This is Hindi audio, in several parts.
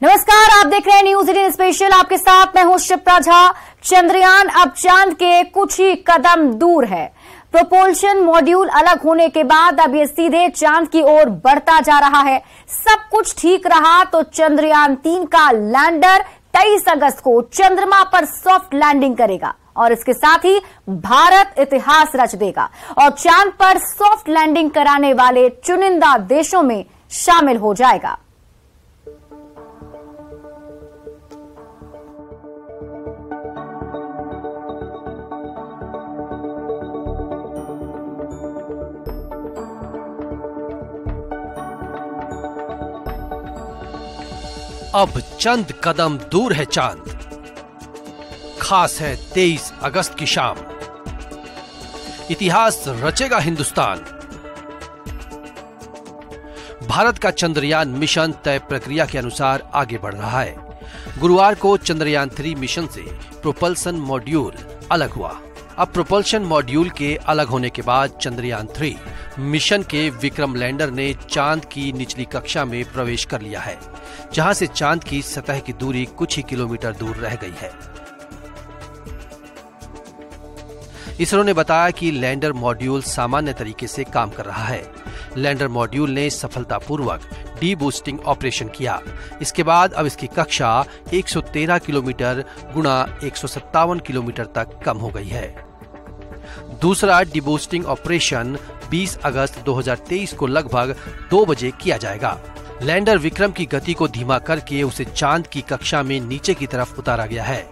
नमस्कार, आप देख रहे हैं न्यूज 18 स्पेशल। आपके साथ मैं हूं शिप्रा झा। चंद्रयान अब चांद के कुछ ही कदम दूर है। प्रोपल्शन मॉड्यूल अलग होने के बाद अब ये सीधे चांद की ओर बढ़ता जा रहा है। सब कुछ ठीक रहा तो चंद्रयान 3 का लैंडर 23 अगस्त को चंद्रमा पर सॉफ्ट लैंडिंग करेगा और इसके साथ ही भारत इतिहास रच देगा और चांद पर सॉफ्ट लैंडिंग कराने वाले चुनिंदा देशों में शामिल हो जाएगा। अब चंद कदम दूर है चांद, खास है 23 अगस्त की शाम। इतिहास रचेगा हिंदुस्तान। भारत का चंद्रयान मिशन तय प्रक्रिया के अनुसार आगे बढ़ रहा है। गुरुवार को चंद्रयान 3 मिशन से प्रोपल्शन मॉड्यूल अलग हुआ। अब प्रोपल्शन मॉड्यूल के अलग होने के बाद चंद्रयान 3 मिशन के विक्रम लैंडर ने चांद की निचली कक्षा में प्रवेश कर लिया है, जहां से चांद की सतह की दूरी कुछ ही किलोमीटर दूर रह गई है। इसरो ने बताया कि लैंडर मॉड्यूल सामान्य तरीके से काम कर रहा है। लैंडर मॉड्यूल ने सफलतापूर्वक डी बूस्टिंग ऑपरेशन किया। इसके बाद अब इसकी कक्षा 113 किलोमीटर गुणा 157 किलोमीटर तक कम हो गई है। दूसरा डीबूस्टिंग ऑपरेशन 20 अगस्त 2023 को लगभग 2 बजे किया जाएगा। लैंडर विक्रम की गति को धीमा करके उसे चांद की कक्षा में नीचे की तरफ उतारा गया है।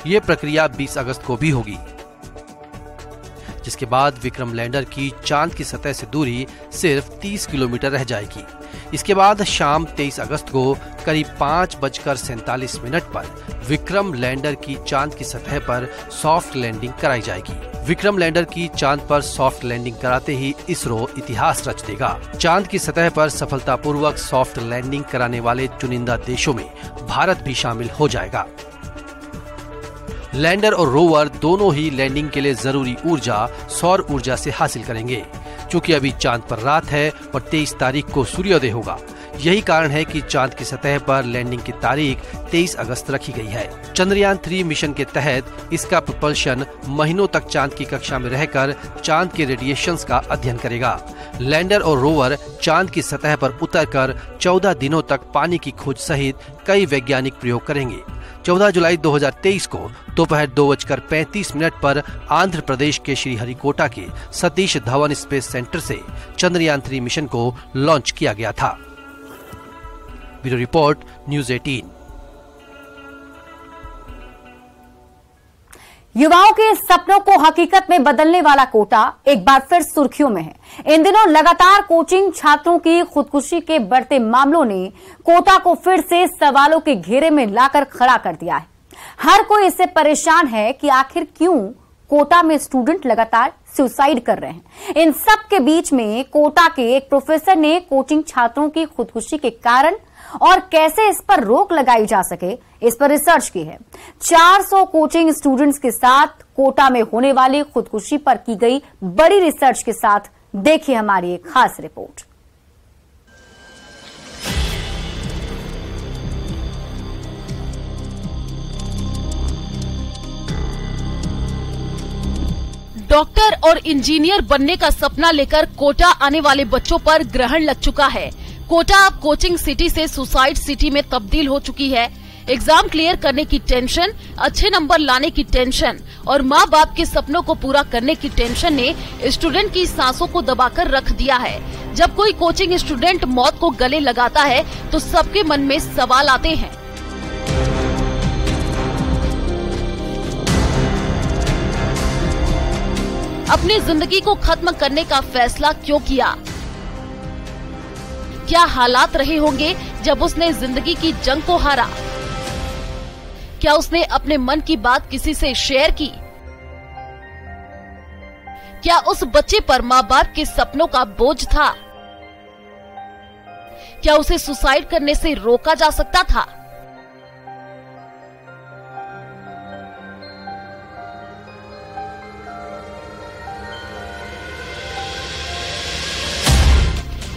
यह प्रक्रिया 20 अगस्त को भी होगी, जिसके बाद विक्रम लैंडर की चांद की सतह से दूरी सिर्फ 30 किलोमीटर रह जाएगी। इसके बाद शाम 23 अगस्त को करीब 5:47 पर विक्रम लैंडर की चांद की सतह पर सॉफ्ट लैंडिंग कराई जाएगी। विक्रम लैंडर की चांद पर सॉफ्ट लैंडिंग कराते ही इसरो इतिहास रच देगा। चांद की सतह पर सफलतापूर्वक सॉफ्ट लैंडिंग कराने वाले चुनिंदा देशों में भारत भी शामिल हो जाएगा। लैंडर और रोवर दोनों ही लैंडिंग के लिए जरूरी ऊर्जा सौर ऊर्जा से हासिल करेंगे। चूंकि अभी चांद पर रात है और 23 तारीख को सूर्योदय होगा, यही कारण है कि चांद की सतह पर लैंडिंग की तारीख 23 अगस्त रखी गई है। चंद्रयान 3 मिशन के तहत इसका प्रोपल्शन महीनों तक चांद की कक्षा में रहकर चांद के रेडिएशंस का अध्ययन करेगा। लैंडर और रोवर चांद की सतह पर उतरकर 14 दिनों तक पानी की खोज सहित कई वैज्ञानिक प्रयोग करेंगे। 14 जुलाई 2023 को दोपहर 2:35 पर आंध्र प्रदेश के श्रीहरिकोटा के सतीश धवन स्पेस सेंटर से चंद्रयान 3 मिशन को लॉन्च किया गया था। Bureau report, news 18। युवाओं के सपनों को हकीकत में बदलने वाला कोटा एक बार फिर सुर्खियों में है। इन दिनों लगातार कोचिंग छात्रों की खुदकुशी के बढ़ते मामलों ने कोटा को फिर से सवालों के घेरे में लाकर खड़ा कर दिया है। हर कोई इससे परेशान है कि आखिर क्यों कोटा में स्टूडेंट लगातार सुसाइड कर रहे हैं। इन सब के बीच में कोटा के एक प्रोफेसर ने कोचिंग छात्रों की खुदकुशी के कारण और कैसे इस पर रोक लगाई जा सके, इस पर रिसर्च की है। 400 कोचिंग स्टूडेंट्स के साथ कोटा में होने वाली खुदकुशी पर की गई बड़ी रिसर्च के साथ देखिए हमारी एक खास रिपोर्ट। डॉक्टर और इंजीनियर बनने का सपना लेकर कोटा आने वाले बच्चों पर ग्रहण लग चुका है। कोटा अब कोचिंग सिटी से सुसाइड सिटी में तब्दील हो चुकी है। एग्जाम क्लियर करने की टेंशन, अच्छे नंबर लाने की टेंशन और माँ बाप के सपनों को पूरा करने की टेंशन ने स्टूडेंट की सांसों को दबाकर रख दिया है। जब कोई कोचिंग स्टूडेंट मौत को गले लगाता है तो सबके मन में सवाल आते हैं। अपनी जिंदगी को खत्म करने का फैसला क्यों किया? क्या हालात रहे होंगे जब उसने जिंदगी की जंग को हारा? क्या उसने अपने मन की बात किसी से शेयर की? क्या उस बच्चे पर माँ बाप के सपनों का बोझ था? क्या उसे सुसाइड करने से रोका जा सकता था?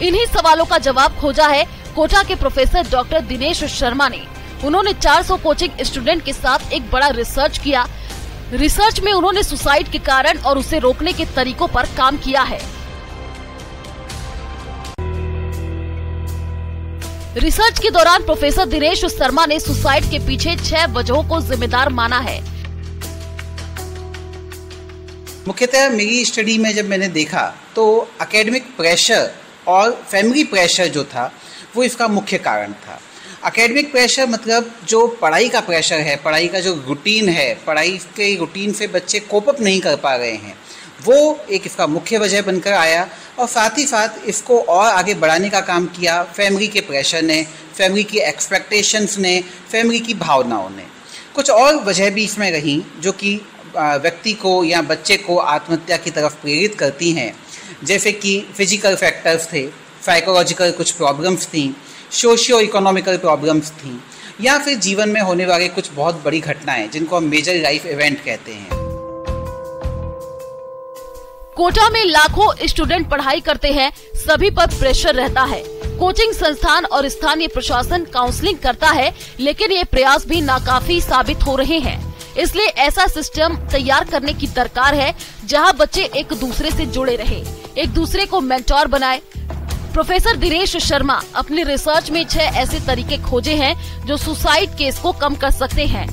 इन्हीं सवालों का जवाब खोजा है कोटा के प्रोफेसर डॉक्टर दिनेश शर्मा ने। उन्होंने 400 कोचिंग स्टूडेंट के साथ एक बड़ा रिसर्च किया। रिसर्च में उन्होंने सुसाइड के कारण और उसे रोकने के तरीकों पर काम किया है। रिसर्च के दौरान प्रोफेसर दिनेश शर्मा ने सुसाइड के पीछे 6 वजहों को जिम्मेदार माना है। मुख्यतः मेरी स्टडी में जब मैंने देखा तो एकेडमिक प्रेशर और फैमिली प्रेशर जो था वो इसका मुख्य कारण था। एकेडमिक प्रेशर मतलब जो पढ़ाई का प्रेशर है, पढ़ाई का जो रूटीन है, पढ़ाई के रूटीन से बच्चे कोप अप नहीं कर पा रहे हैं, वो एक इसका मुख्य वजह बनकर आया। और साथ ही साथ इसको और आगे बढ़ाने का काम किया फैमिली के प्रेशर ने, फैमिली की एक्सपेक्टेशंस ने, फैमिली की भावनाओं ने। कुछ और वजह भी इसमें रही जो कि व्यक्ति को या बच्चे को आत्महत्या की तरफ प्रेरित करती हैं, जैसे कि फिजिकल फैक्टर्स थे, साइकोलॉजिकल कुछ प्रॉब्लम्स थी, सोशियो इकोनॉमिकल प्रॉब्लम्स थी, या फिर जीवन में होने वाले कुछ बहुत बड़ी घटनाएं जिनको हम मेजर लाइफ इवेंट कहते हैं। कोटा में लाखों स्टूडेंट पढ़ाई करते हैं, सभी पर प्रेशर रहता है। कोचिंग संस्थान और स्थानीय प्रशासन काउंसलिंग करता है, लेकिन ये प्रयास भी नाकाफी साबित हो रहे हैं। इसलिए ऐसा सिस्टम तैयार करने की दरकार है जहां बच्चे एक दूसरे से जुड़े रहे, एक दूसरे को मेंटोर बनाए। प्रोफेसर दिनेश शर्मा अपनी रिसर्च में 6 ऐसे तरीके खोजे हैं जो सुसाइड केस को कम कर सकते हैं।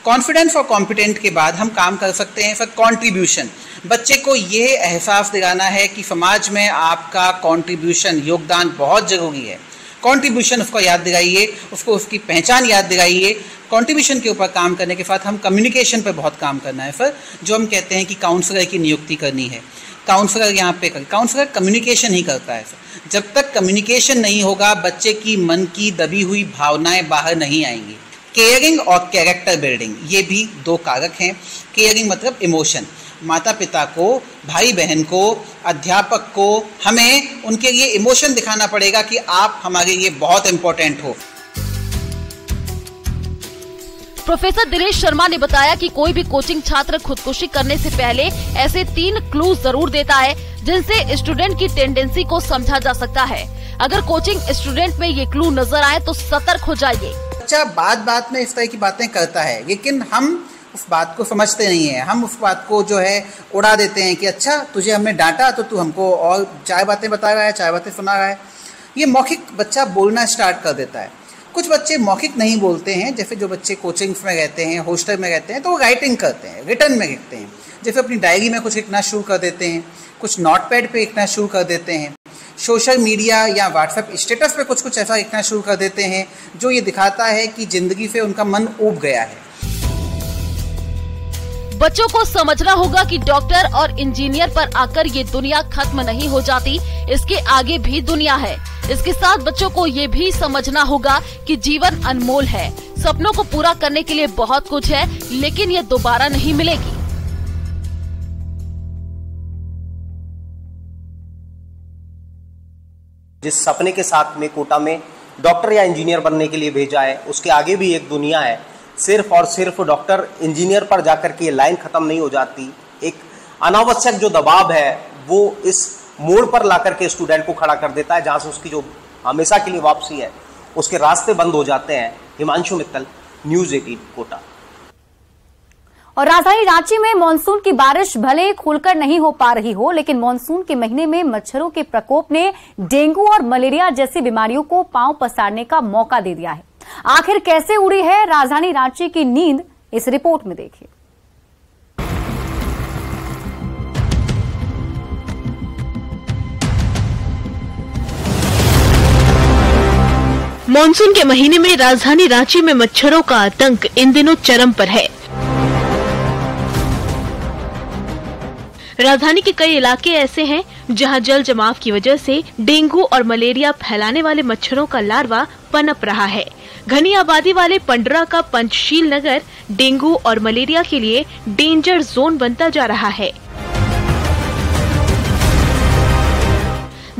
कॉन्फिडेंस और कॉम्पिटेंट के बाद हम काम कर सकते हैं फिर कंट्रीब्यूशन। बच्चे को ये एहसास दिलाना है कि समाज में आपका कंट्रीब्यूशन, योगदान बहुत जरूरी है। कंट्रीब्यूशन उसको याद दिलाइए, उसको उसकी पहचान याद दिलाइए। कंट्रीब्यूशन के ऊपर काम करने के साथ हम कम्युनिकेशन पर बहुत काम करना है। फिर जो हम कहते हैं कि काउंसलर की नियुक्ति करनी है, काउंसलर यहाँ पे काउंसलर कम्युनिकेशन ही करता है। जब तक कम्युनिकेशन नहीं होगा बच्चे की मन की दबी हुई भावनाएं बाहर नहीं आएंगी। केयरिंग और कैरेक्टर बिल्डिंग, ये भी 2 कारक हैं। केयरिंग मतलब इमोशन, माता पिता को, भाई बहन को, अध्यापक को हमें उनके लिए इमोशन दिखाना पड़ेगा कि आप हमारे लिए बहुत इम्पोर्टेंट हो। प्रोफेसर दिनेश शर्मा ने बताया कि कोई भी कोचिंग छात्र खुदकुशी करने से पहले ऐसे 3 क्लू जरूर देता है जिनसे स्टूडेंट की टेंडेंसी को समझा जा सकता है। अगर कोचिंग स्टूडेंट में ये क्लू नजर आए तो सतर्क हो जाइए। बच्चा बात में इस तरह की बातें करता है, लेकिन हम उस बात को समझते नहीं है। हम उस बात को जो है उड़ा देते हैं कि अच्छा तुझे हमने डांटा तो तू हमको और 4 बातें बता रहा है, 4 बातें सुना रहा है। ये मौखिक बच्चा बोलना स्टार्ट कर देता है। कुछ बच्चे मौखिक नहीं बोलते हैं, जैसे जो बच्चे कोचिंग्स में रहते हैं, हॉस्टल में रहते हैं, तो वो राइटिंग करते हैं, रिटर्न में लिखते हैं। जैसे अपनी डायरी में कुछ लिखना शुरू कर देते हैं, कुछ नोटपैड पे लिखना शुरू कर देते हैं, सोशल मीडिया या व्हाट्सएप स्टेटस पे कुछ ऐसा लिखना शुरू कर देते हैं जो ये दिखाता है कि जिंदगी से उनका मन ऊब गया है। बच्चों को समझना होगा कि डॉक्टर और इंजीनियर पर आकर ये दुनिया खत्म नहीं हो जाती, इसके आगे भी दुनिया है। इसके साथ बच्चों को ये भी समझना होगा कि जीवन अनमोल है, सपनों को पूरा करने के लिए बहुत कुछ है, लेकिन ये दोबारा नहीं मिलेगी। जिस सपने के साथ में कोटा में डॉक्टर या इंजीनियर बनने के लिए भेजा है, उसके आगे भी एक दुनिया है। सिर्फ और सिर्फ डॉक्टर इंजीनियर पर जाकर के ये लाइन खत्म नहीं हो जाती। एक अनावश्यक जो दबाव है वो इस मोड़ पर लाकर के स्टूडेंट को खड़ा कर देता है जहां से उसकी जो हमेशा के लिए वापसी है उसके रास्ते बंद हो जाते हैं। हिमांशु मित्तल, न्यूज़ 18 कोटा। और राजधानी रांची में मानसून की बारिश भले खुलकर नहीं हो पा रही हो, लेकिन मानसून के महीने में मच्छरों के प्रकोप ने डेंगू और मलेरिया जैसी बीमारियों को पांव पसारने का मौका दे दिया है। आखिर कैसे उड़ी है राजधानी रांची की नींद, इस रिपोर्ट में देखिए। मानसून के महीने में राजधानी रांची में मच्छरों का आतंक इन दिनों चरम पर है। राजधानी के कई इलाके ऐसे हैं जहां जल जमाव की वजह से डेंगू और मलेरिया फैलाने वाले मच्छरों का लार्वा पनप रहा है। घनी आबादी वाले पंडरा का पंचशील नगर डेंगू और मलेरिया के लिए डेंजर जोन बनता जा रहा है।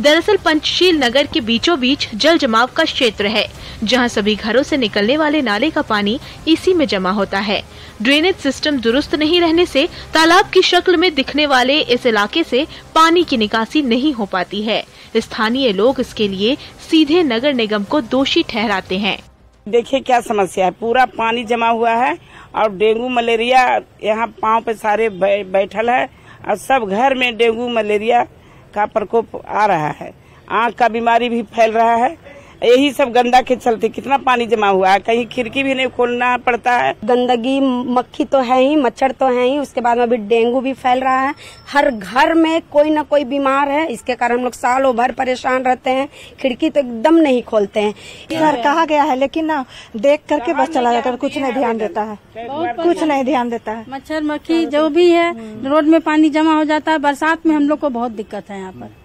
दरअसल पंचशील नगर के बीचों बीच जल जमाव का क्षेत्र है, जहां सभी घरों से निकलने वाले नाले का पानी इसी में जमा होता है। ड्रेनेज सिस्टम दुरुस्त नहीं रहने से तालाब की शक्ल में दिखने वाले इस इलाके से पानी की निकासी नहीं हो पाती है। स्थानीय लोग इसके लिए सीधे नगर निगम को दोषी ठहराते हैं। देखिए क्या समस्या है, पूरा पानी जमा हुआ है और डेंगू मलेरिया यहाँ पाँव पे सारे बैठल है और सब घर में डेंगू मलेरिया का प्रकोप आ रहा है। आँख का बीमारी भी फैल रहा है, यही सब गंदा के चलते कितना पानी जमा हुआ है, कहीं खिड़की भी नहीं खोलना पड़ता है। गंदगी, मक्खी तो है ही, मच्छर तो है ही, उसके बाद में अभी डेंगू भी फैल रहा है। हर घर में कोई न कोई बीमार है, इसके कारण हम लोग सालों भर परेशान रहते हैं, खिड़की तो एकदम नहीं खोलते हैं। सर कहा गया है लेकिन ना देख करके बस चला जाता है, कुछ नहीं ध्यान देता है, कुछ नहीं ध्यान देता है। मच्छर मक्खी जो भी है, रोड में पानी जमा हो जाता है। बरसात में हम लोग को बहुत दिक्कत है यहाँ पर।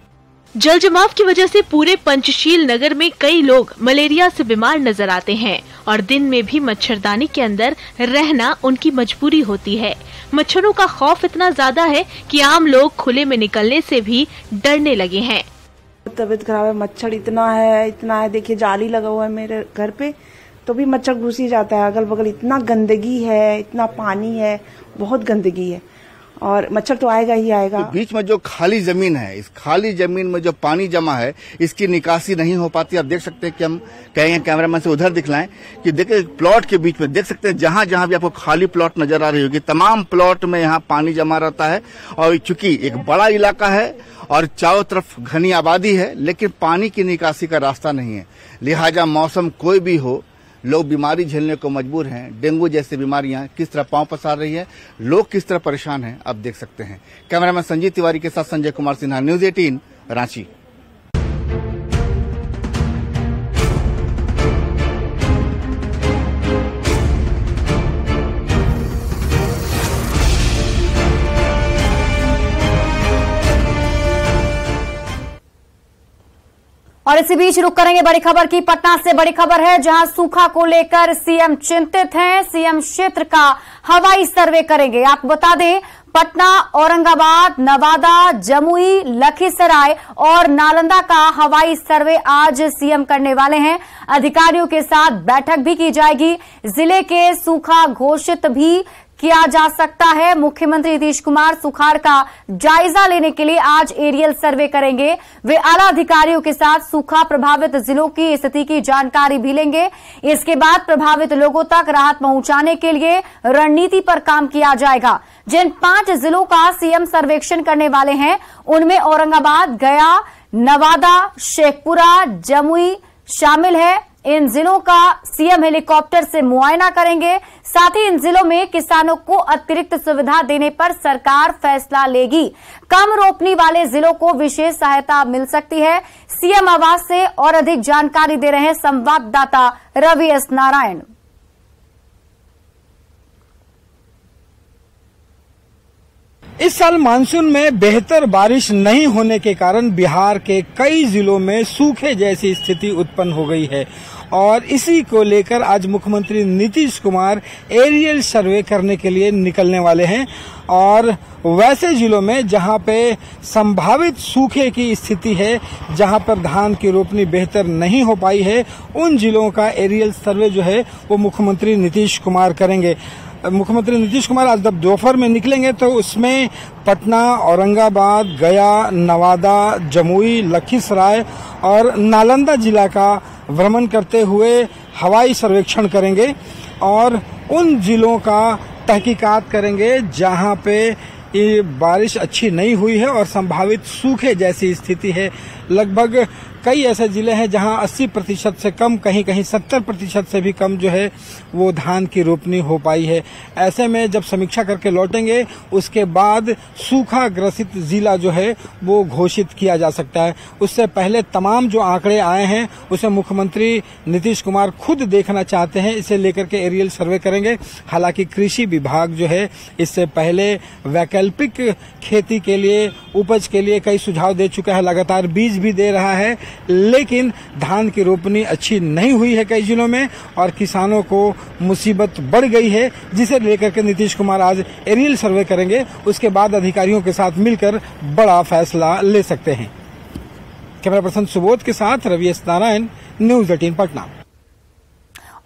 जल जमाव की वजह से पूरे पंचशील नगर में कई लोग मलेरिया से बीमार नजर आते हैं और दिन में भी मच्छरदानी के अंदर रहना उनकी मजबूरी होती है। मच्छरों का खौफ इतना ज्यादा है कि आम लोग खुले में निकलने से भी डरने लगे हैं। तबीयत खराब है, मच्छर इतना है। देखिए जाली लगा हुआ है मेरे घर पे, तो भी मच्छर घुस ही जाता है। अगल बगल इतना गंदगी है, इतना पानी है, बहुत गंदगी है और मच्छर तो आएगा ही आएगा। तो बीच में जो खाली जमीन है, इस खाली जमीन में जो पानी जमा है, इसकी निकासी नहीं हो पाती। आप देख सकते हैं कि हम कहेंगे कैमरामैन से उधर दिखलाएं कि देखिए प्लॉट के बीच में देख सकते हैं, जहां जहां भी आपको खाली प्लॉट नजर आ रही होगी, तमाम प्लॉट में यहाँ पानी जमा रहता है। और चूंकि एक बड़ा इलाका है और चारों तरफ घनी आबादी है, लेकिन पानी की निकासी का रास्ता नहीं है। लिहाजा मौसम कोई भी हो, लोग बीमारी झेलने को मजबूर हैं। डेंगू जैसी बीमारियां किस तरह पांव पसार रही है, लोग किस तरह परेशान हैं, आप देख सकते हैं। कैमरामैन संजीव तिवारी के साथ संजय कुमार सिन्हा, न्यूज 18 रांची। और इसी बीच रुक करेंगे बड़ी खबर की। पटना से बड़ी खबर है, जहां सूखा को लेकर सीएम चिंतित हैं। सीएम क्षेत्र का हवाई सर्वे करेंगे। आपको बता दें, पटना, औरंगाबाद, नवादा, जमुई, लखीसराय और नालंदा का हवाई सर्वे आज सीएम करने वाले हैं। अधिकारियों के साथ बैठक भी की जाएगी। जिले के सूखा घोषित भी किया जा सकता है। मुख्यमंत्री नीतीश कुमार सुखाड़ का जायजा लेने के लिए आज एरियल सर्वे करेंगे। वे आला अधिकारियों के साथ सूखा प्रभावित जिलों की स्थिति की जानकारी भी लेंगे। इसके बाद प्रभावित लोगों तक राहत पहुंचाने के लिए रणनीति पर काम किया जाएगा। जिन 5 जिलों का सीएम सर्वेक्षण करने वाले हैं, उनमें औरंगाबाद, गया, नवादा, शेखपुरा, जमुई शामिल है। इन जिलों का सीएम हेलीकॉप्टर से मुआयना करेंगे। साथ ही इन जिलों में किसानों को अतिरिक्त सुविधा देने पर सरकार फैसला लेगी। कम रोपनी वाले जिलों को विशेष सहायता मिल सकती है। सीएम आवास से और अधिक जानकारी दे रहे हैं संवाददाता रवि एस नारायण। इस साल मानसून में बेहतर बारिश नहीं होने के कारण बिहार के कई जिलों में सूखे जैसी स्थिति उत्पन्न हो गई है और इसी को लेकर आज मुख्यमंत्री नीतीश कुमार एरियल सर्वे करने के लिए निकलने वाले हैं और वैसे जिलों में जहां पे संभावित सूखे की स्थिति है, जहां पर धान की रोपनी बेहतर नहीं हो पाई है, उन जिलों का एरियल सर्वे जो है वो मुख्यमंत्री नीतीश कुमार करेंगे। मुख्यमंत्री नीतीश कुमार आज जब दोपहर में निकलेंगे तो उसमें पटना, औरंगाबाद, गया, नवादा, जमुई, लखीसराय और नालंदा जिला का भ्रमण करते हुए हवाई सर्वेक्षण करेंगे और उन जिलों का तहकीकात करेंगे जहां पे ये बारिश अच्छी नहीं हुई है और संभावित सूखे जैसी स्थिति है। लगभग कई ऐसे जिले हैं जहां 80% से कम, कहीं कहीं 70% से भी कम जो है वो धान की रोपनी हो पाई है। ऐसे में जब समीक्षा करके लौटेंगे उसके बाद सूखा ग्रसित जिला जो है वो घोषित किया जा सकता है। उससे पहले तमाम जो आंकड़े आए हैं उसे मुख्यमंत्री नीतीश कुमार खुद देखना चाहते हैं, इसे लेकर के एरियल सर्वे करेंगे। हालांकि कृषि विभाग जो है इससे पहले वैकल्पिक खेती के लिए, उपज के लिए कई सुझाव दे चुका है, लगातार बीज भी दे रहा है, लेकिन धान की रोपनी अच्छी नहीं हुई है कई जिलों में और किसानों को मुसीबत बढ़ गई है, जिसे लेकर के नीतीश कुमार आज एरियल सर्वे करेंगे। उसके बाद अधिकारियों के साथ मिलकर बड़ा फैसला ले सकते हैं। कैमरा पर्सन सुबोध के साथ रवि एस नारायण, न्यूज 18 पटना।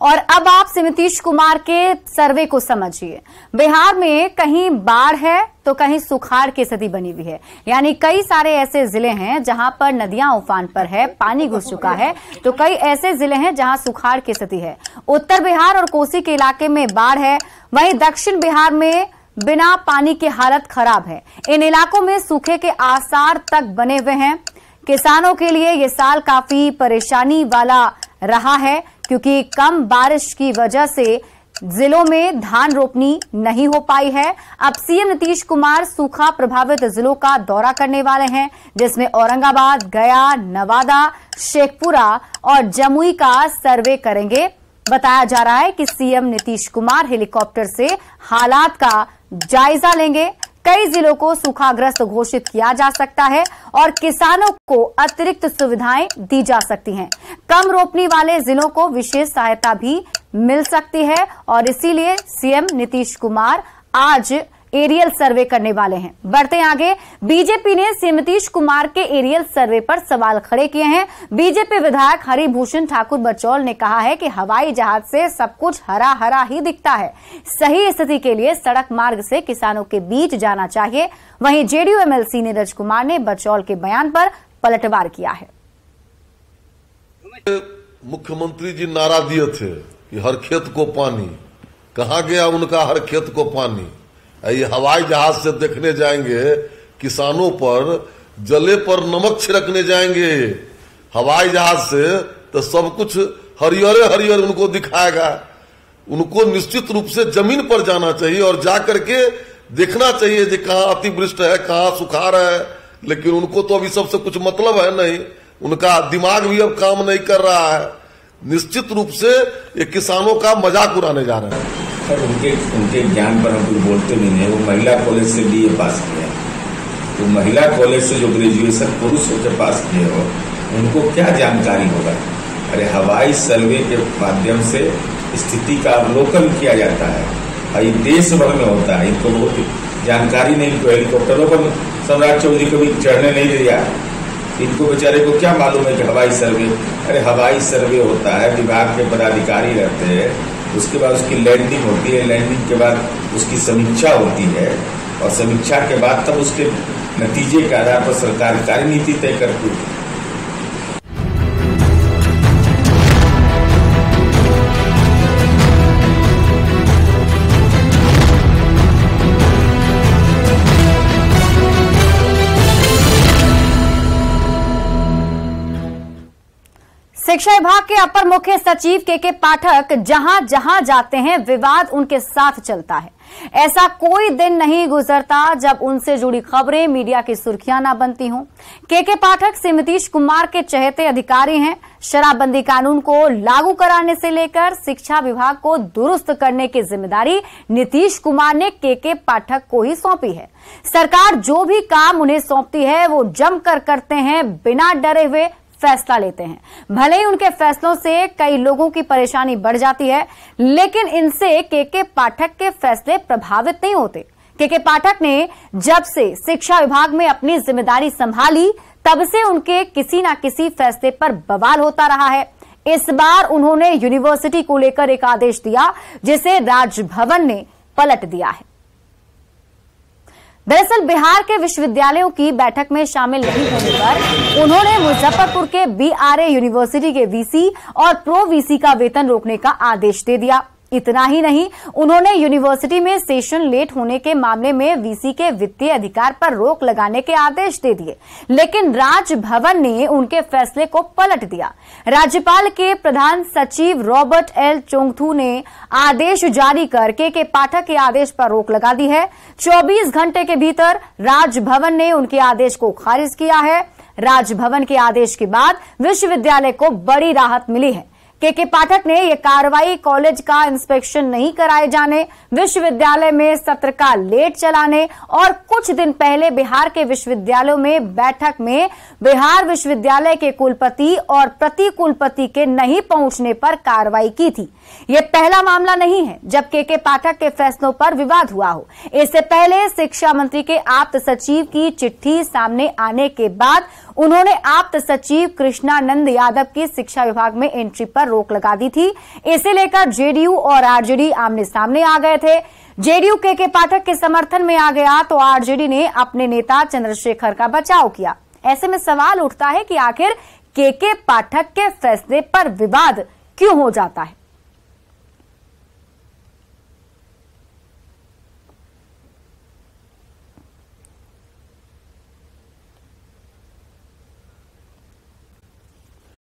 और अब आप से नीतीश कुमार के सर्वे को समझिए। बिहार में कहीं बाढ़ है तो कहीं सुखाड़ की स्थिति बनी हुई है, यानी कई सारे ऐसे जिले हैं जहां पर नदियां उफान पर है, पानी घुस चुका है, तो कई ऐसे जिले हैं जहां सुखाड़ की स्थिति है। उत्तर बिहार और कोसी के इलाके में बाढ़ है, वहीं दक्षिण बिहार में बिना पानी की हालत खराब है। इन इलाकों में सूखे के आसार तक बने हुए हैं। किसानों के लिए ये साल काफी परेशानी वाला रहा है, क्योंकि कम बारिश की वजह से जिलों में धान रोपनी नहीं हो पाई है। अब सीएम नीतीश कुमार सूखा प्रभावित जिलों का दौरा करने वाले हैं, जिसमें औरंगाबाद, गया, नवादा, शेखपुरा और जमुई का सर्वे करेंगे। बताया जा रहा है कि सीएम नीतीश कुमार हेलीकॉप्टर से हालात का जायजा लेंगे। कई जिलों को सूखाग्रस्त घोषित किया जा सकता है और किसानों को अतिरिक्त सुविधाएं दी जा सकती हैं। कम रोपनी वाले जिलों को विशेष सहायता भी मिल सकती है और इसीलिए सीएम नीतीश कुमार आज एरियल सर्वे करने वाले हैं। बढ़ते आगे, बीजेपी ने सीएम नीतीश कुमार के एरियल सर्वे पर सवाल खड़े किए हैं। बीजेपी विधायक हरिभूषण ठाकुर बचौल ने कहा है कि हवाई जहाज से सब कुछ हरा हरा ही दिखता है। सही स्थिति के लिए सड़क मार्ग से किसानों के बीच जाना चाहिए। वहीं जेडीयू एमएलसी नीरज कुमार ने बचौल के बयान पर पलटवार किया है। मुख्यमंत्री जी नारा दिए थे कि हर खेत को पानी, कहाँ गया उनका हर खेत को पानी? ये हवाई जहाज से देखने जाएंगे, किसानों पर जले पर नमक छिड़कने जाएंगे हवाई जहाज से, तो सब कुछ हरियर हरियर उनको दिखाएगा। उनको निश्चित रूप से जमीन पर जाना चाहिए और जाकर के देखना चाहिए कि कहाँ अतिवृष्टि है, कहाँ सुखाड़ है। लेकिन उनको तो अभी सबसे कुछ मतलब है नहीं, उनका दिमाग भी अब काम नहीं कर रहा है। निश्चित रूप से ये किसानों का मजाक उड़ाने जा रहे हैं। सर उनके ज्ञान पर हम कुछ बोलते भी नहीं। वो महिला कॉलेज से BA पास किया, तो महिला कॉलेज से जो ग्रेजुएशन पुरुष होकर पास किए हो, उनको क्या जानकारी होगा? अरे हवाई सर्वे के माध्यम से स्थिति का अवलोकन किया जाता है, ये देश भर में होता है। इनको बहुत जानकारी नहीं। तो हेलीकॉप्टरों पर सम्राट चौधरी कभी चढ़ने नहीं दिया, इनको बेचारे को क्या मालूम है कि हवाई सर्वे? अरे हवाई सर्वे होता है, विभाग के पदाधिकारी रहते हैं, उसके बाद उसकी लैंडिंग होती है, लैंडिंग के बाद उसकी समीक्षा होती है और समीक्षा के बाद तब उसके नतीजे के आधार पर सरकार कार्यनीति तय करती है। शिक्षा विभाग के अपर मुख्य सचिव के पाठक जहां जहां जाते हैं विवाद उनके साथ चलता है। ऐसा कोई दिन नहीं गुजरता जब उनसे जुड़ी खबरें मीडिया की सुर्खियां न बनती हों। के पाठक सीएम नीतीश कुमार के चहेते अधिकारी हैं। शराबबंदी कानून को लागू कराने से लेकर शिक्षा विभाग को दुरुस्त करने की जिम्मेदारी नीतीश कुमार ने के पाठक को ही सौंपी है। सरकार जो भी काम उन्हें सौंपती है वो जमकर करते हैं, बिना डरे हुए फैसला लेते हैं। भले ही उनके फैसलों से कई लोगों की परेशानी बढ़ जाती है, लेकिन इनसे के पाठक के फैसले प्रभावित नहीं होते। के पाठक ने जब से शिक्षा विभाग में अपनी जिम्मेदारी संभाली, तब से उनके किसी न किसी फैसले पर बवाल होता रहा है। इस बार उन्होंने यूनिवर्सिटी को लेकर एक आदेश दिया, जिसे राजभवन ने पलट दिया है। दरअसल बिहार के विश्वविद्यालयों की बैठक में शामिल नहीं होने पर उन्होंने मुजफ्फरपुर के BRA यूनिवर्सिटी के VC और प्रो VC का वेतन रोकने का आदेश दे दिया। इतना ही नहीं, उन्होंने यूनिवर्सिटी में सेशन लेट होने के मामले में VC के वित्तीय अधिकार पर रोक लगाने के आदेश दे दिए, लेकिन राजभवन ने उनके फैसले को पलट दिया। राज्यपाल के प्रधान सचिव रॉबर्ट L चोंगथू ने आदेश जारी कर के पाठक के आदेश पर रोक लगा दी है। 24 घंटे के भीतर राजभवन ने उनके आदेश को खारिज किया है। राजभवन के आदेश के बाद विश्वविद्यालय को बड़ी राहत मिली है। के पाठक ने यह कार्रवाई कॉलेज का इंस्पेक्शन नहीं कराए जाने, विश्वविद्यालय में सत्र का लेट चलाने और कुछ दिन पहले बिहार के विश्वविद्यालयों में बैठक में बिहार विश्वविद्यालय के कुलपति और प्रति कुलपति के नहीं पहुंचने पर कार्रवाई की थी। यह पहला मामला नहीं है जब के पाठक के फैसलों पर विवाद हुआ हो। इससे पहले शिक्षा मंत्री के आप्त सचिव की चिट्ठी सामने आने के बाद उन्होंने आप्त सचिव कृष्णानंद यादव की शिक्षा विभाग में एंट्री पर रोक लगा दी थी। इसे लेकर जेडीयू और आरजेडी आमने सामने आ गए थे। जेडीयू के पाठक के समर्थन में आ गया तो आरजेडी ने अपने नेता चंद्रशेखर का बचाव किया। ऐसे में सवाल उठता है कि आखिर के पाठक के फैसले पर विवाद क्यों हो जाता है।